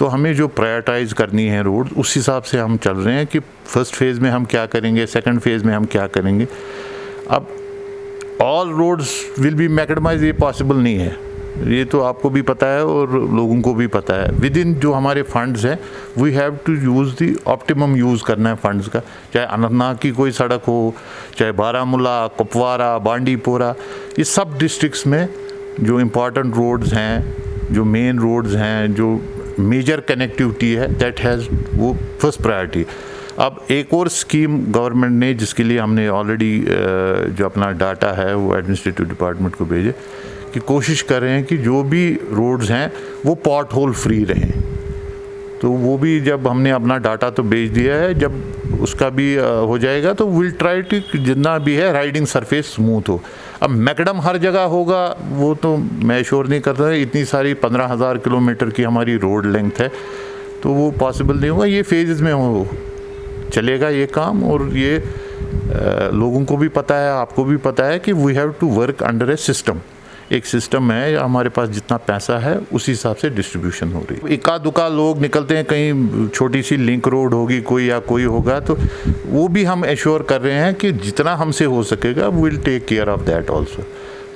تو ہمیں جو پرائرٹائز کرنی ہے روڈ اس حساب سے ہم چل رہے ہیں کہ فرسٹ فیز میں ہم کیا کریں گے, سیکنڈ فیز میں ہم کیا کریں گے. اب آل روڈز ول بی میکڈمائز یہ پاسبل نہیں ہے, یہ تو آپ کو بھی پتہ ہے اور لوگوں کو بھی پتہ ہے. ود ان جو ہمارے فنڈز ہیں we have to use the optimum use کرنا ہے فنڈز کا, چاہے اننت ناگ کی کوئی سڑک ہو, چاہے بارہمولہ, کپوارہ, بانڈی پورہ, یہ سب ڈسٹرکس میں جو امپورٹنٹ روڈز ہیں, جو مین روڈز ہیں, جو میجر کنیکٹیوٹی ہے, دیٹ ہیز وہ فرسٹ پرائرٹی. اب ایک اور اسکیم گورنمنٹ نے جس کے لیے ہم نے آلریڈی جو اپنا ڈاٹا ہے وہ ایڈمنسٹریٹو ڈپارٹمنٹ کو بھیجے کہ کوشش کر رہے ہیں کہ جو بھی روڈز ہیں وہ پاٹ ہول فری رہیں. تو وہ بھی جب ہم نے اپنا ڈاٹا تو بھیج دیا ہے, جب اس کا بھی ہو جائے گا تو ول ٹرائی ٹو جتنا بھی ہے رائڈنگ سرفیس اسموتھ ہو. اب میکڈم ہر جگہ ہوگا وہ تو میں شور نہیں کرتا, اتنی ساری 15,000 کلومیٹر کی ہماری روڈ لینتھ ہے تو وہ پاسبل نہیں ہوگا. یہ فیزز میں چلے گا یہ کام, اور یہ لوگوں کو بھی پتہ ہے, آپ کو بھی پتہ ہے کہ we have to work under a system. ایک سسٹم ہے, ہمارے پاس جتنا پیسہ ہے اسی حساب سے ڈسٹریبیوشن ہو رہی ہے. اکا دکا لوگ نکلتے ہیں, کہیں چھوٹی سی لنک روڈ ہوگی کوئی یا کوئی ہوگا, تو وہ بھی ہم ایشور کر رہے ہیں کہ جتنا ہم سے ہو سکے گا we will take care of that also.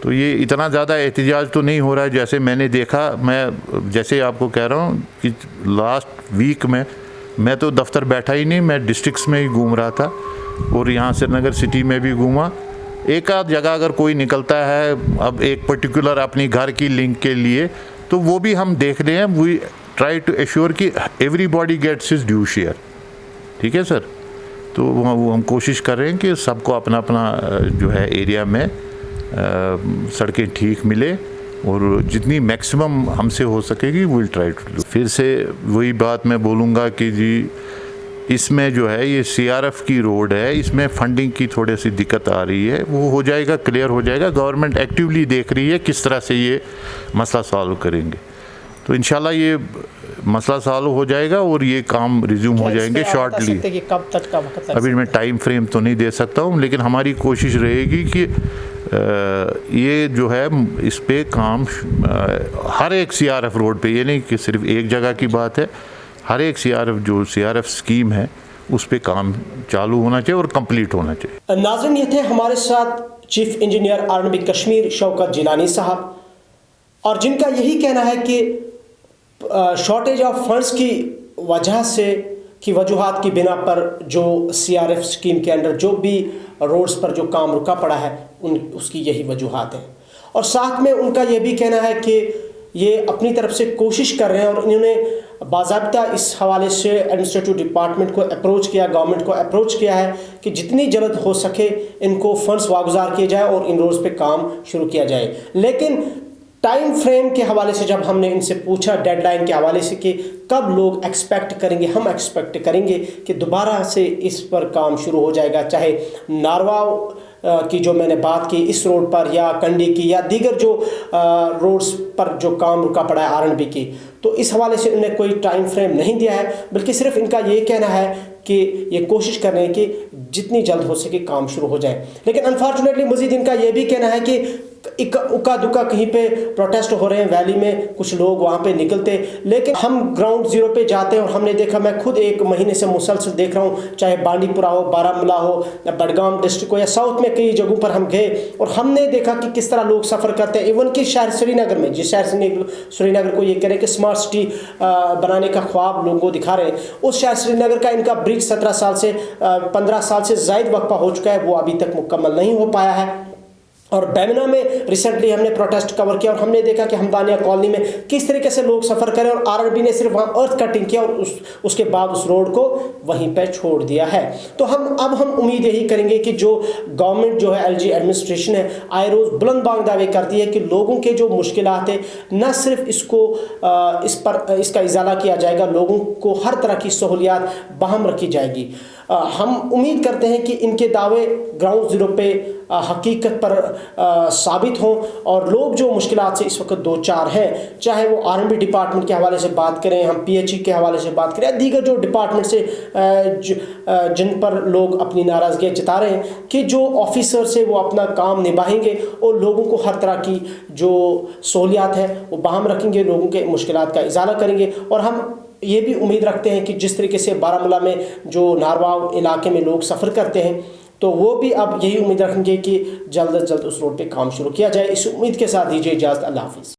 تو یہ اتنا زیادہ احتجاج تو نہیں ہو رہا ہے جیسے میں نے دیکھا. میں جیسے آپ کو کہہ رہا ہوں کہ لاسٹ ویک میں تو دفتر بیٹھا ہی نہیں, میں ڈسٹرکس میں ہی گھوم رہا تھا اور یہاں سری نگر سٹی میں بھی گھوما. ایک آدھ جگہ اگر کوئی نکلتا ہے اب ایک پرٹیکولر اپنی گھر کی لنک کے لیے تو وہ بھی ہم دیکھ رہے ہیں. وی ٹرائی ٹو ایشور کہ every body gets his due share. ٹھیک ہے سر, تو وہ ہم کوشش کر رہے ہیں کہ سب کو اپنا اپنا جو ہے ایریا میں سڑکیں ٹھیک ملے, اور جتنی میکسیمم ہم سے ہو سکے گی ویل ٹرائی ٹو ڈو. پھر سے وہی بات میں بولوں گا کہ جی اس میں جو ہے یہ سی آر ایف کی روڈ ہے, اس میں فنڈنگ کی تھوڑی سی دقت آ رہی ہے, وہ ہو جائے گا, کلیئر ہو جائے گا. گورنمنٹ ایکٹیولی دیکھ رہی ہے کس طرح سے یہ مسئلہ سالو کریں گے, تو انشاءاللہ یہ مسئلہ سالو ہو جائے گا اور یہ کام ریزیوم ہو جائیں گے شارٹلی. کب تک کا وقت؟ ابھی میں ٹائم فریم تو نہیں دے سکتا ہوں, لیکن ہماری کوشش رہے گی کہ یہ جو ہے اس پہ کام ہر ایک سی آر ایف روڈ پہ, یہ نہیں کہ صرف ایک جگہ کی بات ہے, ہر ایک سی آر ایف اسکیم ہے اس پہ کام چالو ہونا چاہیے اور کمپلیٹ ہونا چاہیے. ناظرین, یہ تھے ہمارے ساتھ چیف انجینئر آر&بی کشمیر شوکت جیلانی صاحب, اور جن کا یہی کہنا ہے کہ شارٹیج آف فنڈز کی وجہ سے کی وجوہات کی بنا پر جو سی آر ایف اسکیم کے انڈر جو بھی روڈز پر جو کام رکا پڑا ہے اس کی یہی وجوہات ہیں. اور ساتھ میں ان کا یہ بھی کہنا ہے کہ یہ اپنی طرف سے کوشش کر رہے ہیں, اور انہوں نے باضابطہ اس حوالے سے ایڈمنسٹریٹو ڈپارٹمنٹ کو اپروچ کیا, گورنمنٹ کو اپروچ کیا ہے کہ جتنی جلد ہو سکے ان کو فنڈز واگزار کیے جائے اور ان روڈز پہ کام شروع کیا جائے. لیکن ٹائم فریم کے حوالے سے جب ہم نے ان سے پوچھا, ڈیڈ لائن کے حوالے سے کہ کب لوگ ایکسپیکٹ کریں گے, ہم ایکسپیکٹ کریں گے کہ دوبارہ سے اس پر کام شروع ہو جائے گا, چاہے ناروا کی جو میں نے بات کی اس روڈ پر یا کنڈی کی یا دیگر جو روڈز پر جو کام رکا پڑا ہے آر&بی کی, تو اس حوالے سے انہیں کوئی ٹائم فریم نہیں دیا ہے, بلکہ صرف ان کا یہ کہنا ہے کہ یہ کوشش کر رہے ہیں کہ جتنی جلد ہو سکے کام شروع ہو جائے. لیکن انفارچونیٹلی مزید ان کا یہ بھی کہنا ہے کہ اکا دکا کہیں پہ پروٹیسٹ ہو رہے ہیں ویلی میں, کچھ لوگ وہاں پہ نکلتے, لیکن ہم گراؤنڈ زیرو پہ جاتے ہیں اور ہم نے دیکھا, میں خود ایک مہینے سے مسلسل دیکھ رہا ہوں, چاہے بانڈی پورہ ہو, بارہمولہ ہو, بڈگام ڈسٹرکٹ ہو یا ساؤتھ میں کئی جگہوں پر ہم گئے اور ہم نے دیکھا کہ کس طرح لوگ سفر کرتے ہیں. ایون کہ شہر سری نگر میں, جس شہر سری نگر کو یہ کہہ رہے ہیں کہ اسمارٹ سٹی بنانے کا خواب لوگوں کو دکھا رہے ہیں, اس شہر سری نگر کا ان کا برج 17 سال سے 15 سال سے زائد وقفہ ہو چکا ہے, وہ ابھی تک مکمل نہیں ہو پایا ہے. اور بیمنا میں ریسنٹلی ہم نے پروٹیسٹ کور کیا اور ہم نے دیکھا کہ ہمدانیہ کالونی میں کس طریقے سے لوگ سفر کریں, اور آر&بی نے صرف وہاں ارتھ کٹنگ کیا اور اس کے بعد اس روڈ کو وہیں پہ چھوڑ دیا ہے. تو اب ہم امید یہی کریں گے کہ جو گورنمنٹ جو ہے ایل جی ایڈمنسٹریشن ہے آئے روز بلند بانگ دعوے کرتی ہے کہ لوگوں کے جو مشکلات ہیں نہ صرف اس کا ازالہ کیا جائے گا, لوگوں کو ہر طرح کی سہولیات بہم رکھی جائے گی. ہم امید کرتے ہیں کہ ان کے دعوے گراؤنڈ زیرو پہ حقیقت پر ثابت ہوں اور لوگ جو مشکلات سے اس وقت دو چار ہیں, چاہے وہ آر&بی ڈپارٹمنٹ کے حوالے سے بات کریں, ہم پی ایچ ای کے حوالے سے بات کریں, دیگر جو ڈپارٹمنٹ سے جن پر لوگ اپنی ناراضگیاں جتا رہے ہیں, کہ جو آفیسر سے وہ اپنا کام نبھائیں گے اور لوگوں کو ہر طرح کی جو سہولیات ہے وہ بہم رکھیں گے, لوگوں کے مشکلات کا ازالہ کریں گے. اور ہم یہ بھی امید رکھتے ہیں کہ جس طریقے سے بارہمولہ میں جو نارواؤ علاقے میں لوگ سفر کرتے ہیں تو وہ بھی اب یہی امید رکھیں گے کہ جلد از جلد اس روڈ پہ کام شروع کیا جائے. اس امید کے ساتھ دیجیے اجازت. اللہ حافظ.